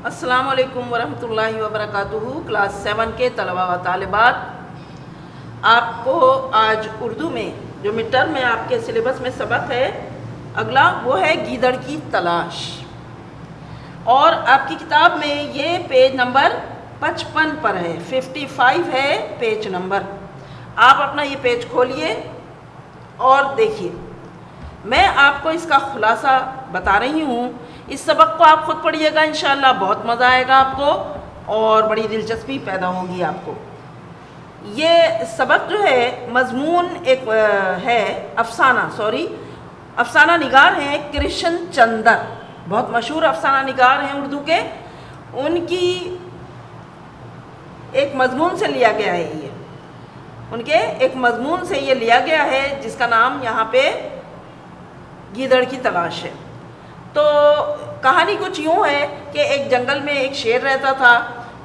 السلام علیکم ورحمۃ اللہ وبرکاتہ۔ کلاس 7 کے طلباء و طالبات، آپ کو آج اردو میں جو مڈ ٹرم میں آپ کے سلیبس میں سبق ہے اگلا، وہ ہے گیدڑ کی تلاش، اور آپ کی کتاب میں یہ پیج نمبر 55 پر ہے، 55 ہے پیج نمبر۔ آپ اپنا یہ پیج کھولیے اور دیکھیے، میں آپ کو اس کا خلاصہ بتا رہی ہوں۔ اس سبق کو آپ خود پڑھیے گا، انشاءاللہ بہت مزہ آئے گا آپ کو اور بڑی دلچسپی پیدا ہوگی آپ کو۔ یہ سبق جو ہے مضمون ایک ہے افسانہ نگار ہیں کرشن چندر، بہت مشہور افسانہ نگار ہیں اردو کے، ان کی ایک مضمون سے لیا گیا ہے ان کے ایک مضمون سے یہ لیا گیا ہے جس کا نام یہاں پہ گیدڑ کی تلاش ہے۔ تو کہانی کچھ یوں ہے کہ ایک جنگل میں ایک شیر رہتا تھا،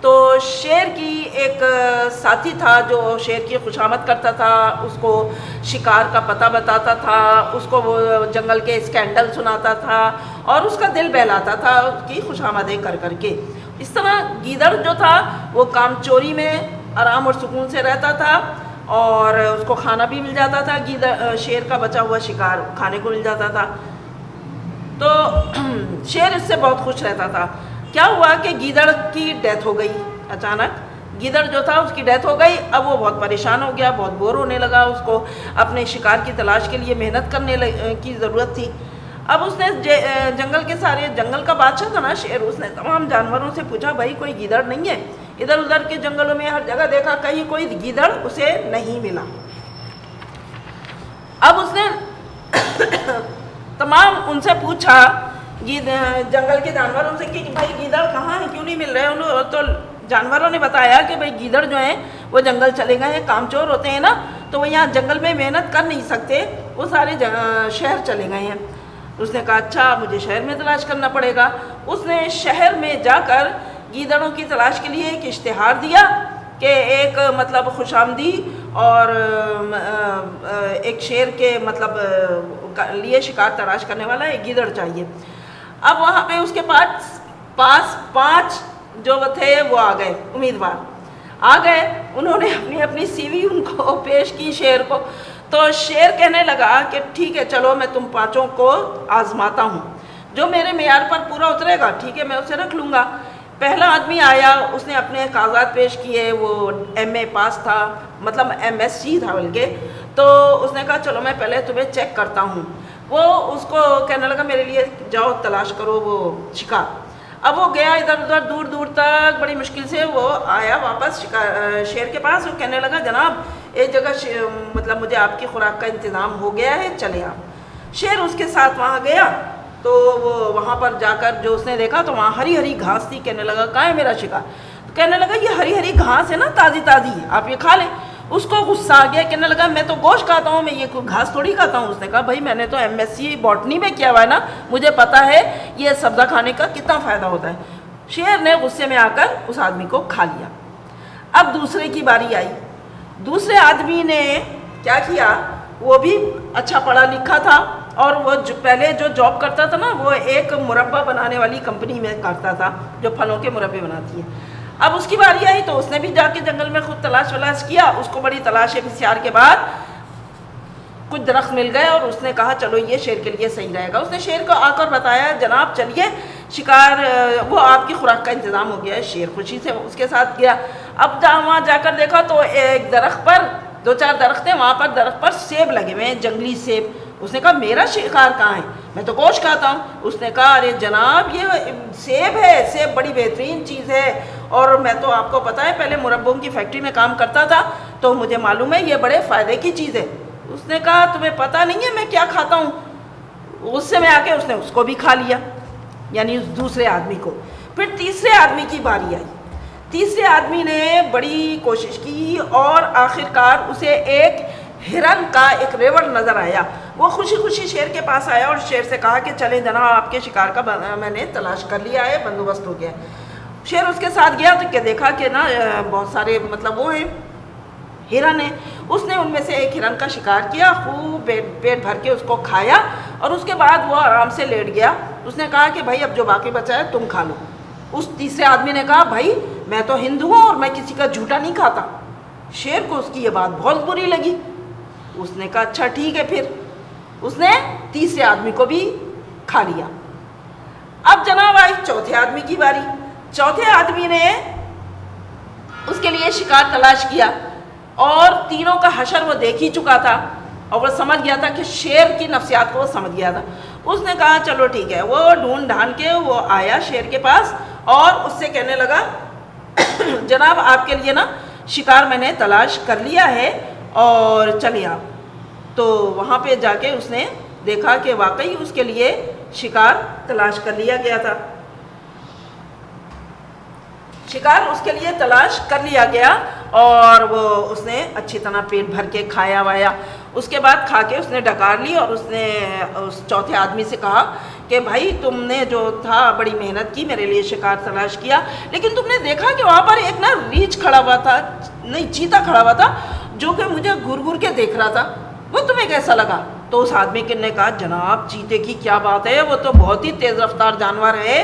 تو شیر کی ایک ساتھی تھا جو شیر کی خوشامد کرتا تھا، اس کو شکار کا پتہ بتاتا تھا، اس کو وہ جنگل کے اسکینڈل سناتا تھا اور اس کا دل بہلاتا تھا اس کی خوشامدیں کر کر کے۔ اس طرح گیدڑ جو تھا وہ کام چوری میں آرام اور سکون سے رہتا تھا اور اس کو کھانا بھی مل جاتا تھا، شیر کا بچا ہوا شکار کھانے کو مل جاتا تھا، تو شیر اس سے بہت خوش رہتا تھا۔ کیا ہوا کہ گیدڑ کی ڈیتھ ہو گئی، اچانک گیدڑ جو تھا اس کی ڈیتھ ہو گئی۔ اب وہ بہت پریشان ہو گیا، بہت بور ہونے لگا، اس کو اپنے شکار کی تلاش کے لیے محنت کرنے کی ضرورت تھی۔ اب اس نے جنگل کا بادشاہ تھا نا شیر، اس نے تمام جانوروں سے پوچھا بھائی کوئی گیدڑ نہیں ہے؟ ادھر ادھر کے جنگلوں میں ہر جگہ دیکھا، کہیں کوئی گیدڑ اسے نہیں ملا۔ اب اس نے تمام ان سے پوچھا جنگل کے جانوروں سے کہ بھائی گیدڑ کہاں ہے، کیوں نہیں مل رہے؟ تو جانوروں نے بتایا کہ بھائی گیدڑ جو ہیں وہ جنگل چلے گئے ہیں، کام چور ہوتے ہیں نا، تو وہ یہاں جنگل میں محنت کر نہیں سکتے، وہ سارے شہر چلے گئے ہیں۔ اس نے کہا اچھا مجھے شہر میں تلاش کرنا پڑے گا۔ اس نے شہر میں جا کر گیدڑوں کی تلاش کے لیے ایک اشتہار دیا کہ ایک خوش آمدی اور ایک شیر کے لیے شکار تلاش کرنے والا ایک گیدڑ چاہیے۔ اب وہاں پہ اس کے پاس 5 جو تھے وہ آ گئے، امیدوار آ گئے، انہوں نے اپنی سی وی ان کو پیش کی شیر کو، تو شیر کہنے لگا کہ ٹھیک ہے چلو میں تم 5 کو آزماتا ہوں، جو میرے معیار پر پورا اترے گا ٹھیک ہے میں اسے رکھ لوں گا۔ پہلا آدمی آیا، اس نے اپنے کاغذات پیش کیے، وہ MA پاس تھا، MSc تھا بلکہ، تو اس نے کہا چلو میں پہلے تمہیں چیک کرتا ہوں۔ وہ اس کو کہنے لگا میرے لیے جاؤ تلاش کرو وہ شکار۔ اب وہ گیا ادھر ادھر دور دور تک، بڑی مشکل سے وہ آیا واپس شیر کے پاس، وہ کہنے لگا جناب ایک جگہ مجھے آپ کی خوراک کا انتظام ہو گیا ہے، چلے آپ۔ شیر اس کے ساتھ وہاں گیا، تو وہ وہاں پر جا کر جو اس نے دیکھا تو وہاں ہری ہری گھاس تھی، کہنے لگا کہاں ہے میرا شکار؟ تو کہنے لگا یہ ہری ہری گھاس ہے نا، تازی تازی آپ یہ کھا لیں۔ اس کو غصہ آ گیا، کہنے لگا میں تو گوشت کھاتا ہوں، میں یہ گھاس تھوڑی کھاتا ہوں۔ اس نے کہا بھائی میں نے تو MSc باٹنی میں کیا ہوا ہے نا، مجھے پتا ہے یہ سبزہ کھانے کا کتنا فائدہ ہوتا ہے۔ شیر نے غصے میں آ کر اس آدمی کو کھا لیا۔ اب دوسرے کی باری آئی، دوسرے آدمی نے کیا کیا، وہ بھی اچھا پڑھا لکھا تھا اور وہ پہلے جو جاب کرتا تھا نا وہ ایک مربع بنانے والی کمپنی میں کرتا تھا جو پھلوں کے مربے بناتی ہے۔ اب اس کی باری آئی تو اس نے بھی جا کے جنگل میں خود تلاش کیا، اس کو بڑی تلاش بسیار کے بعد کچھ درخت مل گئے اور اس نے کہا چلو یہ شیر کے لیے صحیح رہے گا۔ اس نے شیر کو آ کر بتایا جناب چلیے شکار، وہ آپ کی خوراک کا انتظام ہو گیا ہے۔ شیر خوشی سے اس کے ساتھ گیا۔ اب وہاں جا کر دیکھا تو ایک درخت پر 2-4 درخت ہیں، وہاں پر درخت پر سیب لگے ہوئے ہیں، جنگلی سیب۔ اس نے کہا میرا شکار کہاں ہے، میں تو گوشت کھاتا ہوں۔ اس نے کہا ارے جناب یہ سیب ہے، سیب بڑی بہترین چیز ہے، اور میں تو آپ کو پتہ ہے پہلے مربوں کی فیکٹری میں کام کرتا تھا تو مجھے معلوم ہے یہ بڑے فائدے کی چیز ہے۔ اس نے کہا تمہیں پتہ نہیں ہے میں کیا کھاتا ہوں؟ غصے میں آ کے اس نے اس کو بھی کھا لیا، یعنی اس دوسرے آدمی کو۔ پھر تیسرے آدمی کی باری آئی، تیسرے آدمی نے بڑی کوشش کی اور آخرکار اسے ایک ہرن کا ایک ریوڑ نظر آیا۔ وہ خوشی خوشی شیر کے پاس آیا اور شیر سے کہا کہ چلیں جناب آپ کے شکار کا میں نے تلاش کر لیا ہے، بندوبست ہو گیا۔ شیر اس کے ساتھ گیا تو دیکھا کہ نا بہت سارے وہ ہیں ہرن ہیں۔ اس نے ان میں سے ایک ہرن کا شکار کیا، خوب پیٹ بھر کے اس کو کھایا اور اس کے بعد وہ آرام سے لیٹ گیا۔ اس نے کہا کہ بھائی اب جو باقی بچا ہے تم کھا لو۔ اس تیسرے آدمی نے کہا بھائی میں تو ہندو ہوں اور میں کسی کا جھوٹا نہیں کھاتا۔ شیر کو اس کی یہ بات بہت بری لگی، اس نے کہا اچھا ٹھیک ہے، پھر اس نے تیسرے آدمی کو بھی کھا لیا۔ اب جناب آئی چوتھے آدمی کی باری۔ چوتھے آدمی نے اس کے لیے شکار تلاش کیا اور تینوں کا حشر وہ دیکھ ہی چکا تھا اور وہ سمجھ گیا تھا کہ شیر کی نفسیات کو وہ سمجھ گیا تھا۔ اس نے کہا چلو ٹھیک ہے، وہ ڈھونڈ ڈھانڈ کے وہ آیا شیر کے پاس اور اس سے کہنے لگا جناب آپ کے لیے نا شکار میں نے تلاش کر لیا ہے اور چلیے آپ۔ تو وہاں پہ جا کے اس نے دیکھا کہ واقعی اس کے لیے شکار تلاش کر لیا گیا تھا، شکار اس کے لیے تلاش کر لیا گیا اور وہ اس نے اچھی طرح پیٹ بھر کے کھایا وایا۔ اس کے بعد کھا کے اس نے ڈکار لی اور اس نے اس چوتھے آدمی سے کہا کہ بھائی تم نے جو تھا بڑی محنت کی، میرے لیے شکار تلاش کیا، لیکن تم نے دیکھا کہ وہاں پر ایک نا ریچھ کھڑا ہوا تھا، نہیں چیتا کھڑا ہوا تھا جو کہ مجھے گھور گھور کے دیکھ رہا تھا، وہ تمہیں کیسا لگا؟ تو اس آدمی نے کہا جناب چیتے کی کیا بات ہے، وہ تو بہت ہی تیز رفتار جانور ہے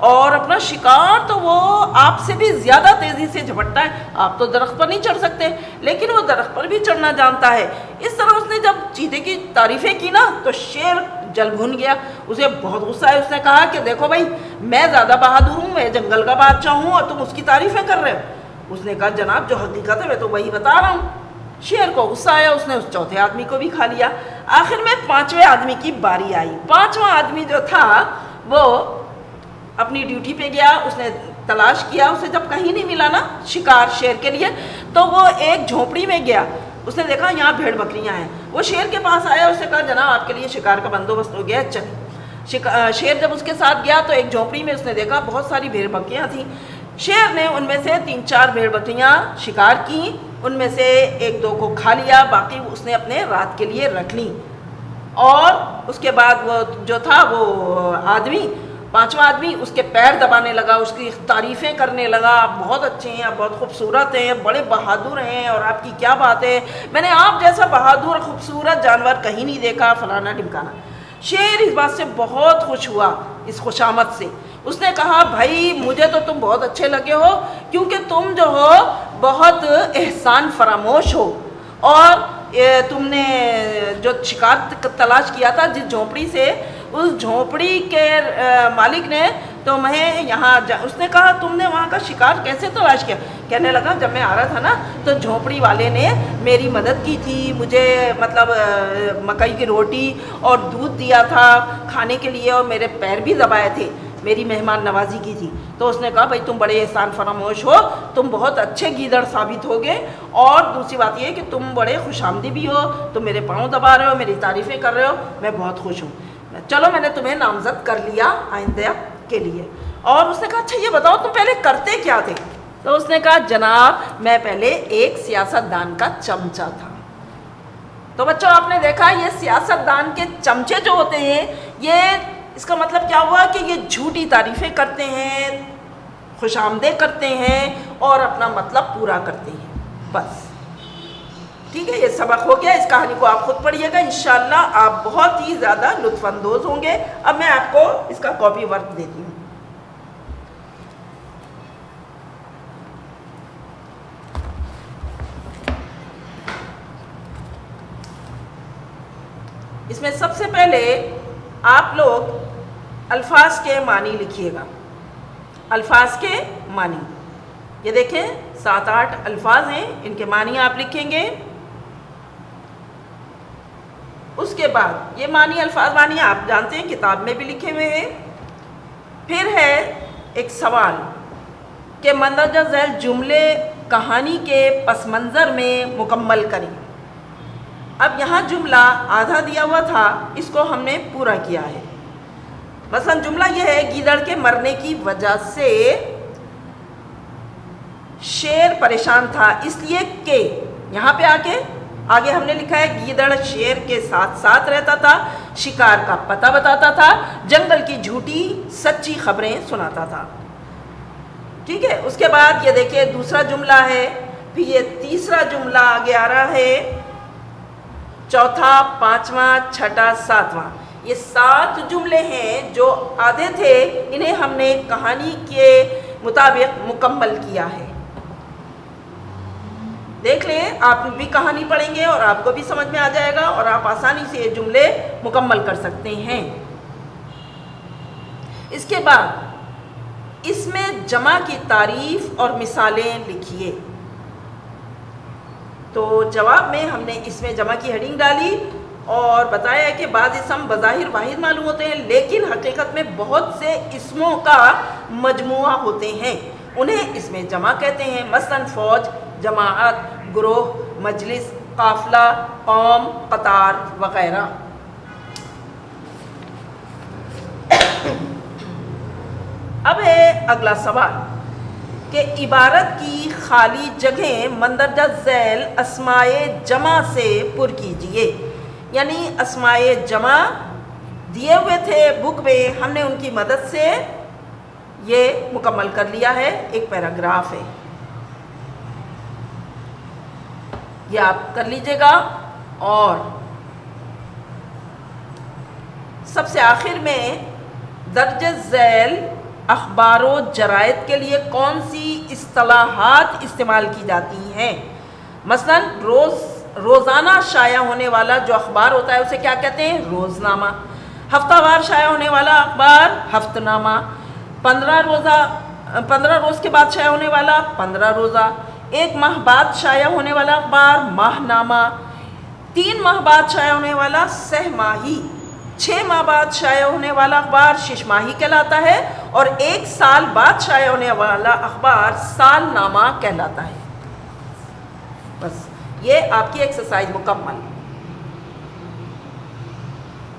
اور اپنا شکار تو وہ آپ سے بھی زیادہ تیزی سے جھپٹتا ہے، آپ تو درخت پر نہیں چڑھ سکتے لیکن وہ درخت پر بھی چڑھنا جانتا ہے۔ اس طرح اس نے جب چیتے کی تعریفیں کی نا تو شیر جل بھن گیا، اسے بہت غصہ ہے۔ اس نے کہا کہ دیکھو بھائی میں زیادہ بہادر ہوں، میں جنگل کا بادشاہ ہوں اور تم اس کی تعریفیں کر رہے ہو۔ اس نے کہا جناب جو حقیقت ہے میں تو وہی بتا رہا ہوں۔ شیر کو غصہ آیا، اس نے اس چوتھے آدمی کو بھی کھا لیا۔ آخر میں پانچویں آدمی کی باری آئی۔ پانچواں آدمی جو تھا وہ اپنی ڈیوٹی پہ گیا، اس نے تلاش کیا، اسے جب کہیں نہیں ملا نا شکار شیر کے لیے تو وہ ایک جھونپڑی میں گیا، اس نے دیکھا یہاں بھیڑ بکریاں ہیں، وہ شیر کے پاس آیا، اس نے کہا جناب آپ کے لیے شکار کا بندوبست ہو گیا چل۔ شیر جب اس کے ساتھ گیا تو ایک جھونپڑی میں اس نے دیکھا بہت ساری بھیڑ بکریاں تھیں۔ شیر نے ان میں سے 3-4 بھیڑ بکریاں شکار کی، ان میں سے 1-2 کو کھا لیا، باقی اس نے اپنے رات کے لیے رکھ لی۔ اور اس کے بعد وہ جو تھا وہ آدمی، پانچواں آدمی اس کے پیر دبانے لگا، اس کی تعریفیں کرنے لگا، آپ بہت اچھے ہیں، آپ بہت خوبصورت ہیں، بڑے بہادر ہیں اور آپ کی کیا بات ہے، میں نے آپ جیسا بہادر اور خوبصورت جانور کہیں نہیں دیکھا، فلانا ڈمکانا۔ شیر اس بات سے بہت خوش ہوا، اس خوشامد سے۔ اس نے کہا بھائی مجھے تو تم بہت اچھے لگے ہو کیونکہ تم جو ہو بہت احسان فراموش ہو، اور تم نے جو شکار تلاش کیا تھا جس جھونپڑی سے، اس جھونپڑی کے مالک نے تمہیں یہاں اس نے کہا تم نے وہاں کا شکار کیسے تلاش کیا؟ کہنے لگا جب میں آ رہا تھا نا تو جھونپڑی والے نے میری مدد کی تھی، مجھے مطلب مکئی کی روٹی اور دودھ دیا تھا کھانے کے لیے اور میرے پیر بھی دبائے تھے، میری مہمان نوازی کی تھی۔ تو اس نے کہا بھائی تم بڑے احسان فراموش ہو، تم بہت اچھے گیدڑ ثابت ہوگے، اور دوسری بات یہ ہے کہ تم بڑے خوش آمدی بھی ہو، تم میرے پاؤں دبا رہے ہو، میری تعریفیں کر رہے ہو، میں بہت خوش ہوں، چلو میں نے تمہیں نامزد کر لیا آئندہ کے لیے۔ اور اس نے کہا اچھا یہ بتاؤ تم پہلے کرتے کیا تھے؟ تو اس نے کہا جناب میں پہلے ایک سیاست دان کا چمچہ تھا۔ تو بچوں آپ نے دیکھا یہ سیاست دان کے چمچے جو ہوتے ہیں، یہ اس کا مطلب کیا ہوا کہ یہ جھوٹی تعریفیں کرتے ہیں، خوش آمدیں کرتے ہیں اور اپنا مطلب پورا کرتے ہیں، بس ٹھیک ہے۔ یہ سبق ہو گیا، اس کہانی کو آپ خود پڑھیے گا، انشاءاللہ آپ بہت ہی زیادہ لطف اندوز ہوں گے۔ اب میں آپ کو اس کا کاپی ورک دیتی ہوں۔ اس میں سب سے پہلے آپ لوگ الفاظ کے معنی لکھیے گا، الفاظ کے معنی، یہ دیکھیں 7-8 الفاظ ہیں، ان کے معنی آپ لکھیں گے۔ اس کے بعد یہ معنی الفاظ معنی آپ جانتے ہیں کتاب میں بھی لکھے ہوئے ہیں۔ پھر ہے ایک سوال کہ مندرجہ ذیل جملے کہانی کے پس منظر میں مکمل کریں۔ اب یہاں جملہ آدھا دیا ہوا تھا، اس کو ہم نے پورا کیا ہے۔ مثلا جملہ یہ ہے گیدڑ کے مرنے کی وجہ سے شیر پریشان تھا اس لیے کہ، یہاں پہ آگے ہم نے لکھا ہے گیدڑ شیر کے ساتھ ساتھ رہتا تھا، شکار کا پتہ بتاتا تھا، جنگل کی جھوٹی سچی خبریں سناتا تھا، ٹھیک ہے۔ اس کے بعد یہ دیکھیں دوسرا جملہ ہے، پھر یہ تیسرا جملہ آگے آ رہا ہے، چوتھا، پانچواں، چھٹا، ساتواں، یہ 7 جملے ہیں جو آدھے تھے، انہیں ہم نے کہانی کے مطابق مکمل کیا ہے۔ دیکھ لیں، آپ بھی کہانی پڑھیں گے اور آپ کو بھی سمجھ میں آ جائے گا اور آپ آسانی سے یہ جملے مکمل کر سکتے ہیں۔ اس کے بعد اس میں جمع کی تعریف اور مثالیں لکھیے۔ تو جواب میں ہم نے اس میں جمع کی ہیڈنگ ڈالی اور بتایا ہے کہ بعض اسم بظاہر واحد معلوم ہوتے ہیں لیکن حقیقت میں بہت سے اسموں کا مجموعہ ہوتے ہیں، انہیں اس میں جمع کہتے ہیں۔ مثلاً فوج، جماعت، گروہ، مجلس، قافلہ، قوم، قطار وغیرہ۔ اب ہے اگلا سوال کہ عبارت کی خالی جگہیں مندرجہ ذیل اسمائے جمع سے پر کیجئے۔ یعنی اسمائے جمع دیے ہوئے تھے بک میں، ہم نے ان کی مدد سے یہ مکمل کر لیا ہے، ایک پیراگراف ہے، یہ آپ کر لیجئے گا۔ اور سب سے آخر میں درج ذیل اخبار و جرائد کے لیے کون سی اصطلاحات استعمال کی جاتی ہیں؟ مثلاً روزانہ شائع ہونے والا جو اخبار ہوتا ہے اسے کیا کہتے ہیں؟ روزنامہ۔ ہفتہ وار شائع ہونے والا اخبار ہفتہ نامہ۔ 15 روز کے بعد شائع ہونے والا 15 روزہ۔ 1 ماہ بعد شائع ہونے والا اخبار ماہ نامہ۔ 3 ماہ بعد شائع ہونے والا سہ ماہی۔ 6 ماہ بعد شائع ہونے والا اخبار شش ماہی کہلاتا ہے اور 1 سال بعد شائع ہونے والا اخبار سال نامہ کہلاتا ہے۔ بس یہ آپ کی ایکسرسائز مکمل۔